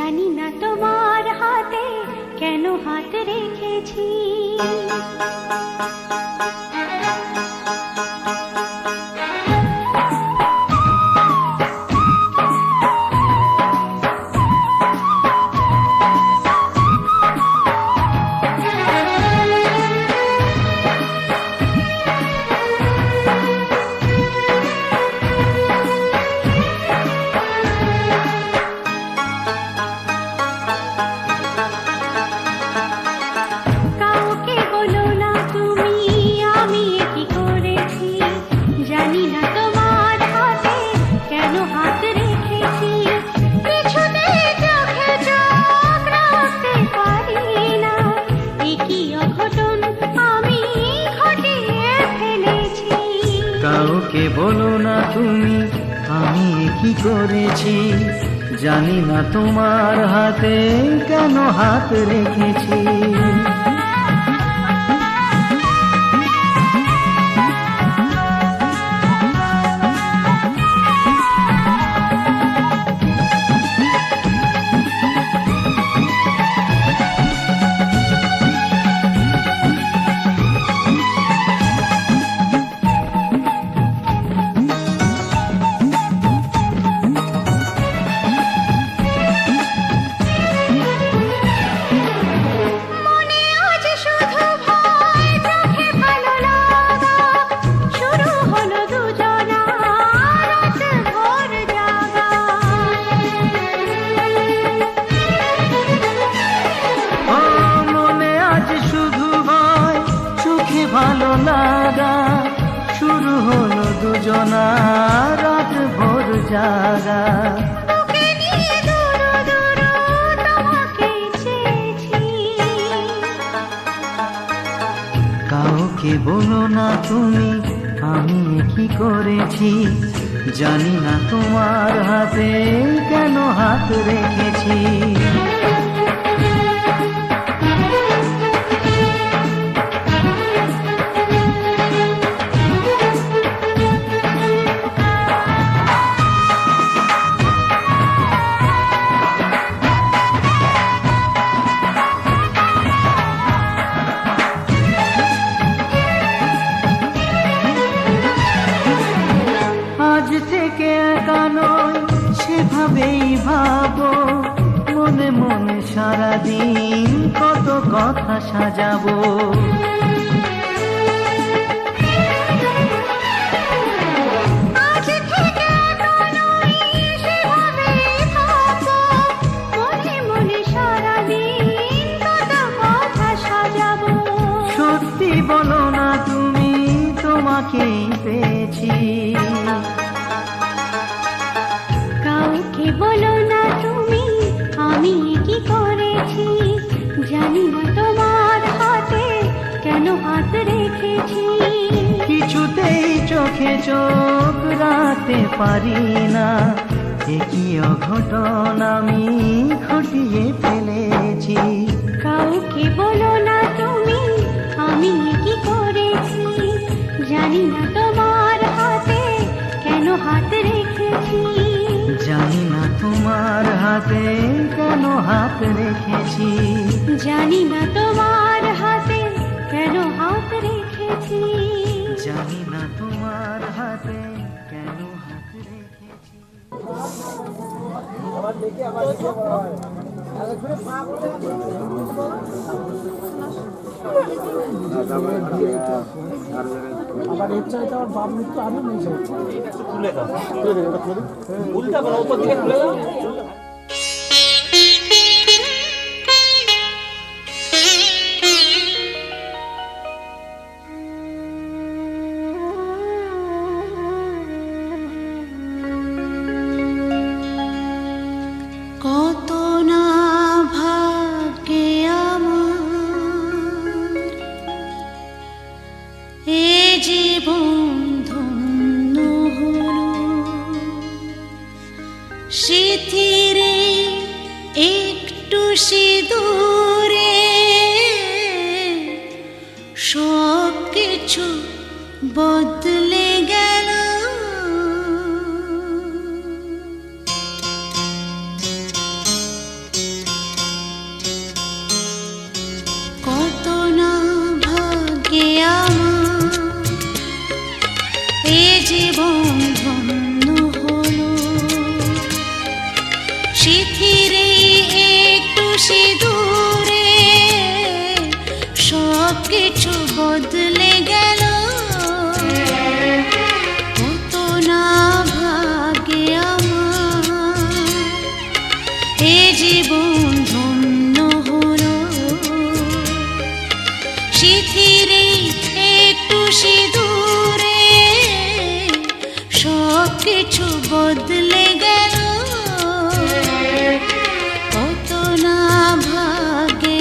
জানি না তোমার হাতে কেন হাত রেখেছি। কাউকে বলো না তুমি আমি কি করেছি, জানি না তোমার হাতে কেন হাত রেখেছি। ভালো লাগা শুরু হলো দুজনা রাত ভোর জাগা। কাউকে বলো না তুমি আমি কি করেছি, জানি না তোমার হাতে কেন হাত রেখেছি। আজ থেকে একা নয় সেভাবেই ভাবো, মনে মনে সারাদিন কত কথা সাজাবো। সত্যি বলো না তুমি তোমাকেই পেয়েছি। কাউকে বলো না তুমি আমি কি করেছি, জানি না তোমার হাতে কেন হাত রেখেছি। কিছুতেই চোখে চোখ রাখতে পারি না, একই অঘটন আমি ঘটিয়ে ফেলেছি। কাউকে বলো না তুমি আমি কি করেছি, জানি না তোমার হাতে কেন হাত রেখেছি। জানি না তোমার হাতে কেন হাত রেখেছি। জানি না তোমার হাতে কেন হাত রেখেছি। জানি না তোমার হাতে কেন হাত রেখেছি। আবার এর চাইতে আমার বাপ মৃত্যু আরো নেই খুলে দাও, উল্টা করো, উপর দিকে খুলে দাও। কত না ভাগ্যে আমার এ জীবন ধন্য হলো, স্মৃতিরে একটু সিঁদুরে সব কিছু বদলে গেল। কিছু বদলে গেল, কত না ভাগে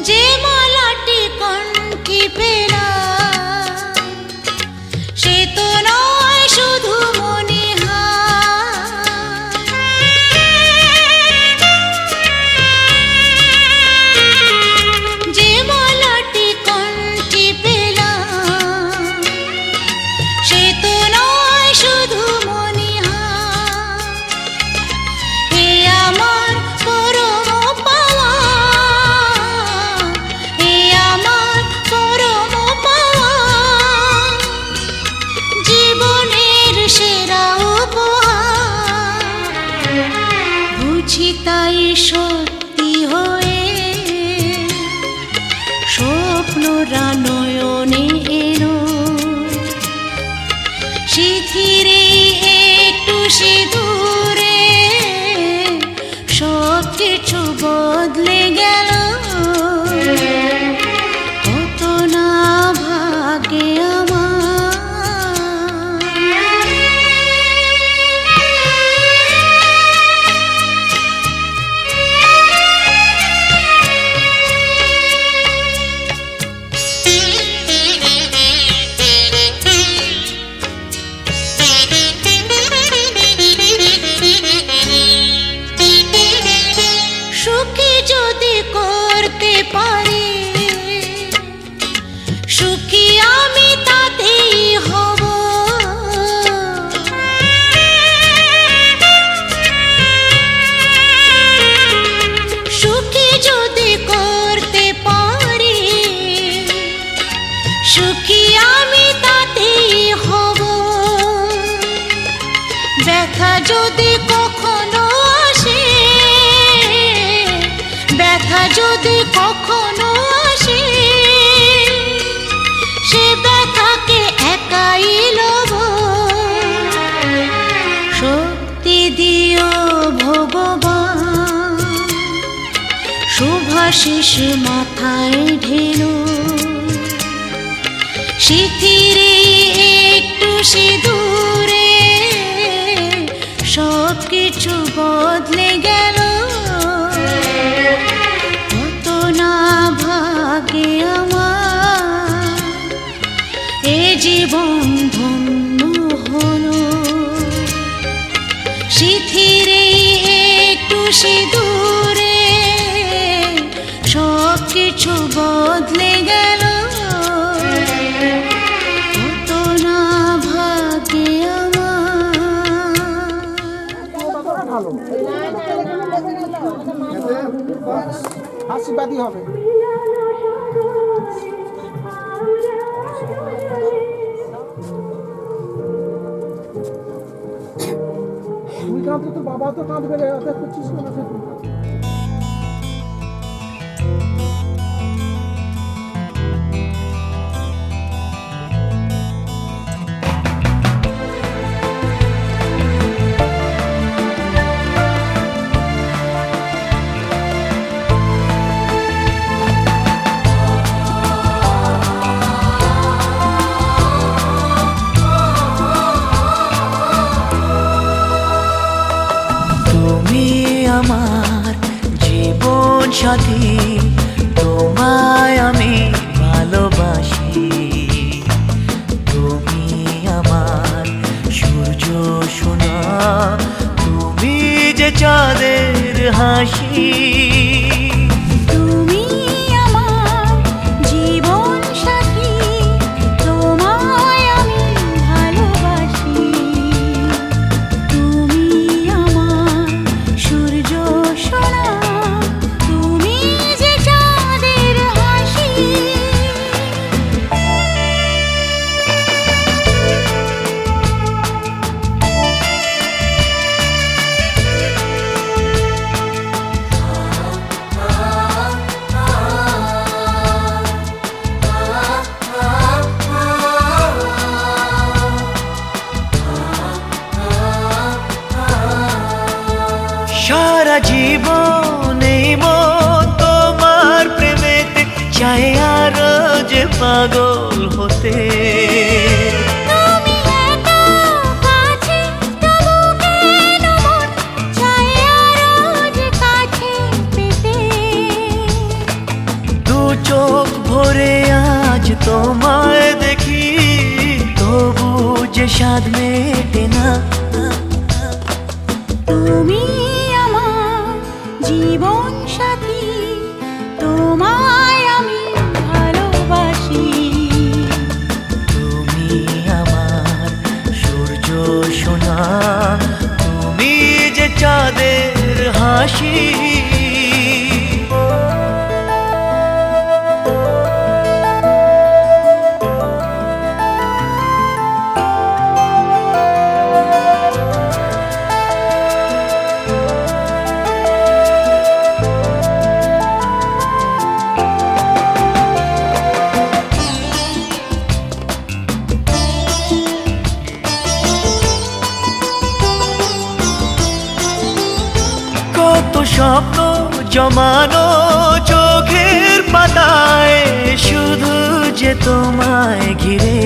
যে মালাটি কণ্ঠে পেলাম, সে তো নয় শুধু মনে যে মালাটি কণ্ঠে পেলাম, সে তো নয় শুধু মনে হে আমার পরম পাওয়া, হে আমার পরম পাওয়া, জীবনের সেরা উপহার। বুঝি তাই সত্যি হয়ে স্বপ্নরা নয়নে এলো, শিথিরে একটু সিঁদুরে সব কিছু বদলে গেল, কত না ভাগে সুখী যদি করতে পারি, সুখী আমি তাতেই হব। সুখী যদি করতে পারি, সুখী আমি তাতেই হব। ব্যথা যদি কখনো আসে, ব্যথা যদি কখনো আসে, সে ব্যথাকে একাই লব। শক্তি দিও ভগবান, শুভাশিস মাথায় ঢেলো, শিথিরে একটু সিঁদুরে সব কিছু বদলে গেল, কত না ভাগে আমার। এ জীবন ধন্য হলো, শিথিরে একটু সিঁদুরে সব কিছু বদলে গেল, কত না ভাগে ভালো আশীর্বাদই হবে। তুই কাঁদতে তো বাবা তো কাঁদবে রে, অত করছিস না তুই। আমার জীবন সাথী, তোমায় আমি ভালোবাসি। তুমি আমার সূর্য সোনা, তুমি যে চাঁদের হাসি। তুমি আমার জীবন সাথী, তোমায় আমি ভালোবাসি। তুমি আমার সূর্য সোনা, তুমি যে চাঁদের হাসি। সারা জীবন এই মন তোমার প্রেমেতে চাই আরো যে পাগল হতে। তুমি এত কাছে তবু কেন মন চায় আরো যে কাছে পেতে। দু চোখ ভরে আজ তোমায় দেখি, তবু যে স্বাদ মেটে না। তুমি আমার জীবন সাথী, তোমায় আমি ভালোবাসি। তুমি আমার সূর্য সোনা, তুমি যে চাঁদের হাসি। কত স্বপ্ন জমানো চোখের পাতায়, শুধু যে তোমায় ঘিরে।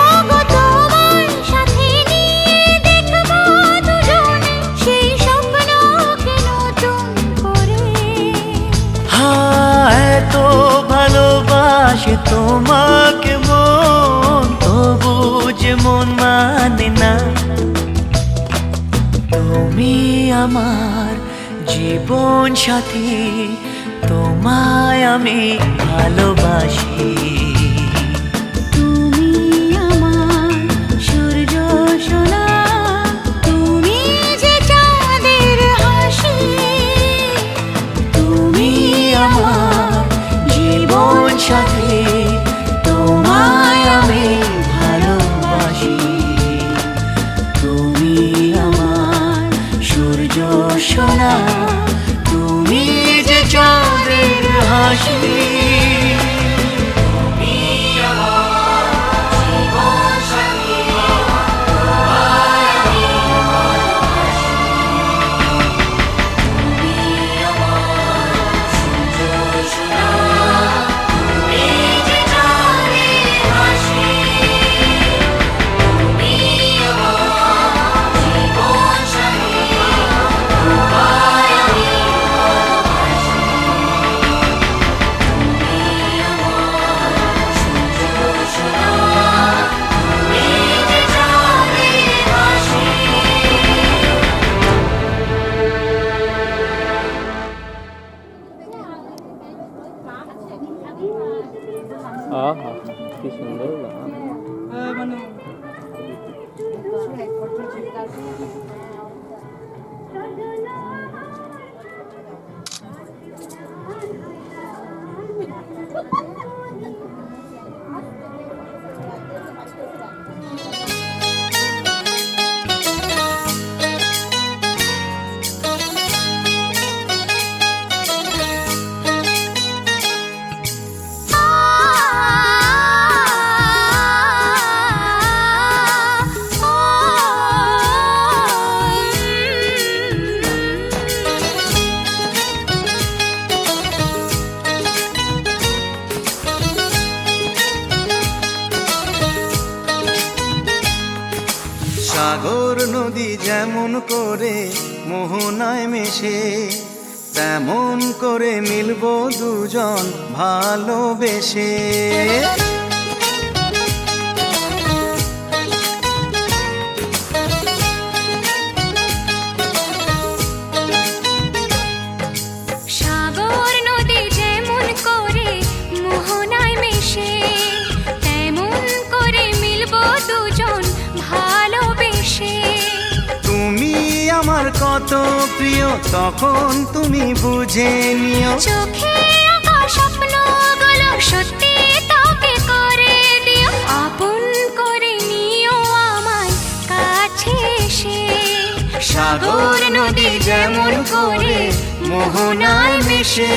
ওগো তোমার সাথে নিয়ে দেখবো দুজনে সেই স্বপ্নকে নতুন করে। হ্যাঁ, এত ভালোবাসে তোমাকে মন, তবু যে মন মানে না। তুমি আমার জীবন সাথী, তোমায় আমি ভালোবাসি। তুমি আমার সূর্য সোনা, তুমি যে চাঁদের হাসি। তুমি আমার জীবন সাথী, তোমায় আমি ভালোবাসি। তুমি আমার সূর্য সোনা, তুমি যে চাঁদের হাসি। আহা কি সুন্দর গান। সাগর নদী যেমন করে মোহনায় মেশে, তেমন করে মিলবো দুজন ভালোবেসে। সাগর নদী যেমন করে মোহনায় মেশে, তেমন করে মিলবো দুজন ভালোবেসে। তুমি আমার কত প্রিয়, তখন তুমি বুঝে নিও। চোখে আঁকা স্বপ্নগুলো সত্যি তবে করে দিও, আপন করে নিও আমায় কাছে এসে। সাগর নদী যেমন করে মোহনায় মেশে।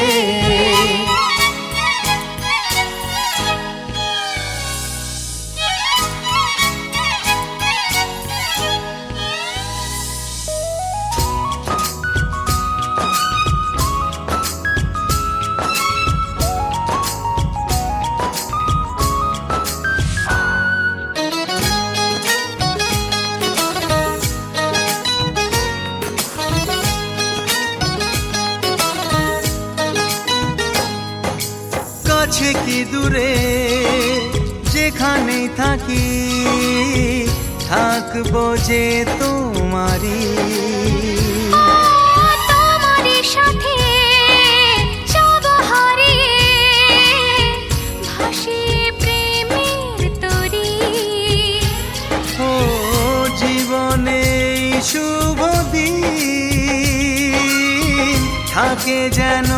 থাকি থাকবো যে তোমারই। তোমারই সাথে যাব হারিয়ে ভাসিয়ে প্রেমের তরী। ও জীবনে শুভ দিন থাকে যেন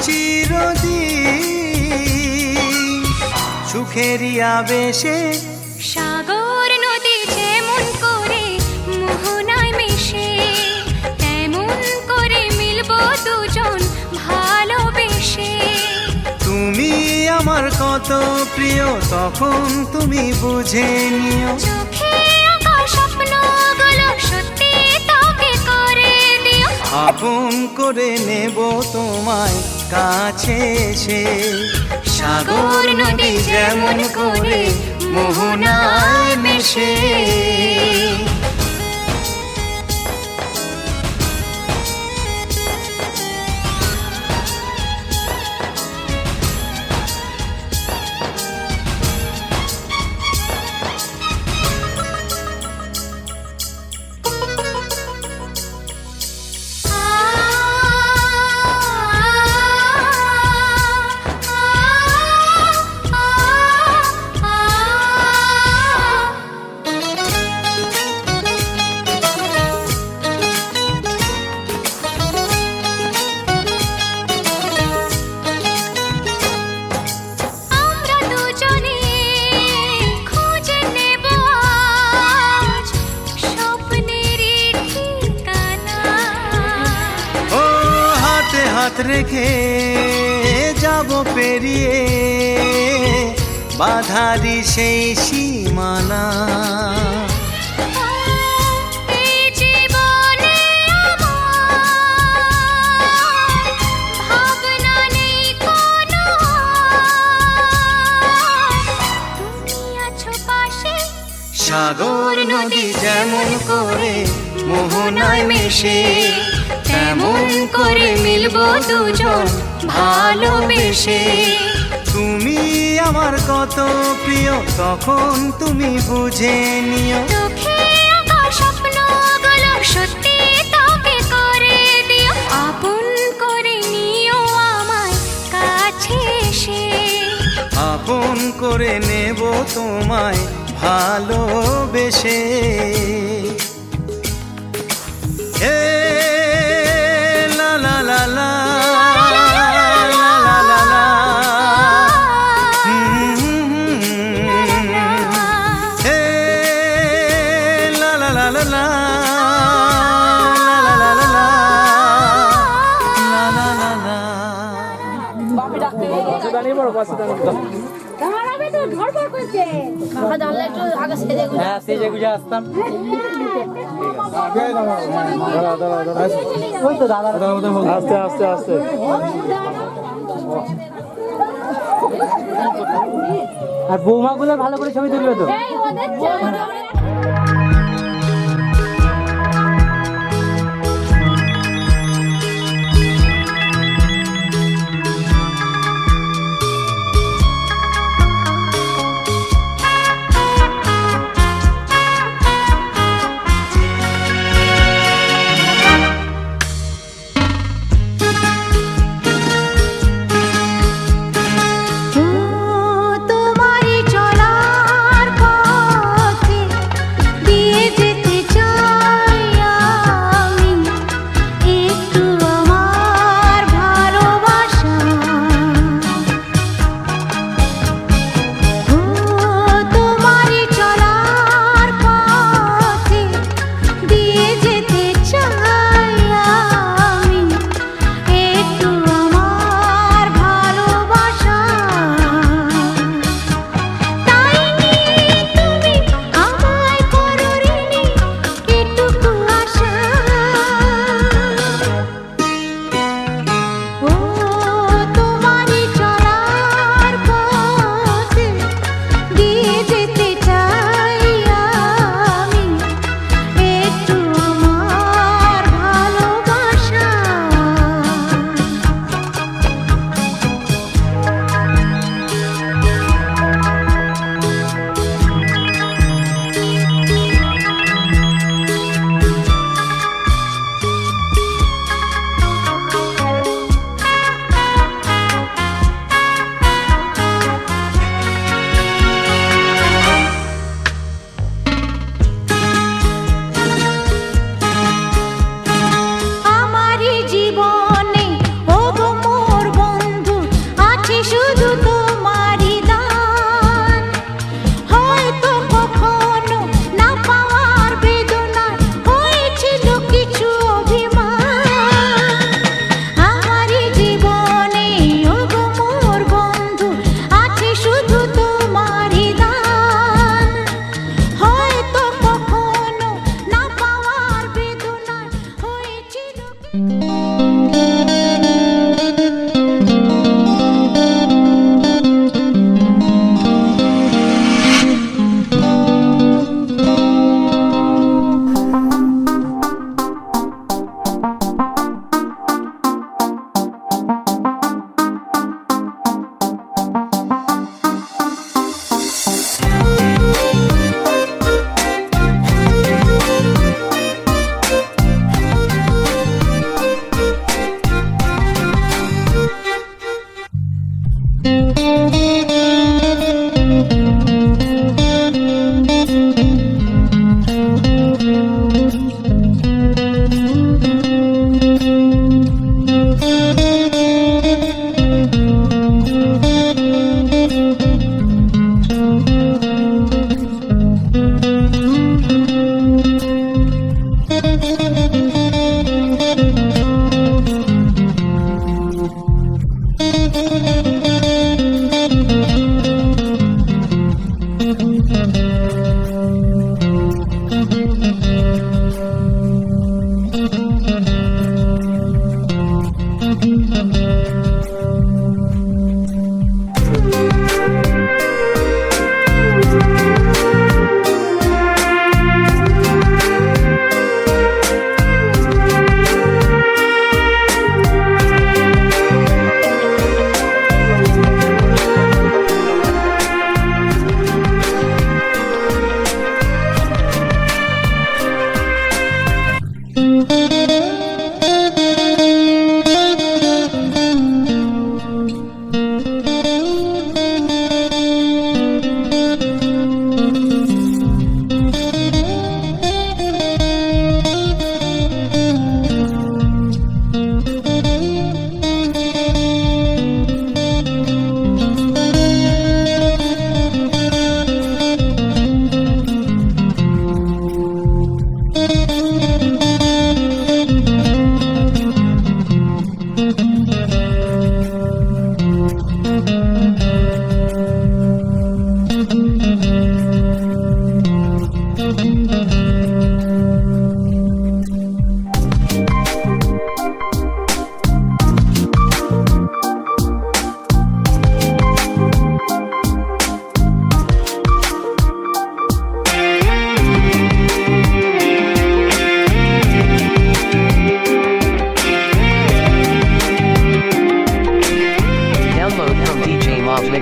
চিরদিন সুখেরই আবেশে। সাগর নদী যেমন করে মোহনায় মিশে তেমন করে মিলবো দুজন ভালোবেসে। তুমি আমার কত প্রিয় তখন তুমি বুঝে নিও। চোখে আঁকা স্বপ্নগুলো সত্যি তোকে করে দিও। আপন করে নেব তোমায় কাছে এসে। সাগর নদী যেমন করে মোহনায় মেশে। আমরা দুজনে খুঁজে নেব আজ স্বপ্নেরই ঠিকানা। ও হাতে হাত রেখে যাব পেরিয়ে বাধারি সেই সীমানা। এই জীবনে আমার ভাবনা নেই কোনো। তুমি আছো পাশে। সাগর নদী যেমন করে মোহনায় মেশে তেমন করে মিলবো দুজন ভালোবেসে। তুমি আমার কত প্রিয় তখন তুমি বুঝে নিও। চোখে আঁকা স্বপ্নগুলো সত্যি তোকে করে দিও। আপন করে নিও আমায় কাছে এসে। আপন করে নেব তোমায় ভালোবেসে। হে লা লা লা লা লা লা লা লা। হে লা লা লা লা লা লা লা লা লা লা লা লা। দাঁড়িয়ে বড় বাসে দাঁড়িয়ে দাঁড়াবে তো ধরপড় করছে। কাকা জানলে একটু আগে সেজে গুজে হ্যাঁ সেই যে বুঝে আসতাম। ওই তো দাদা আস্তে আস্তে আস্তে। আর বৌমাগুলো ভালো করে ছবি তুলবে তো। এই ওদের চাই। তোমারই চলার পথে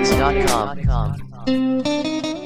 Arabmix.com.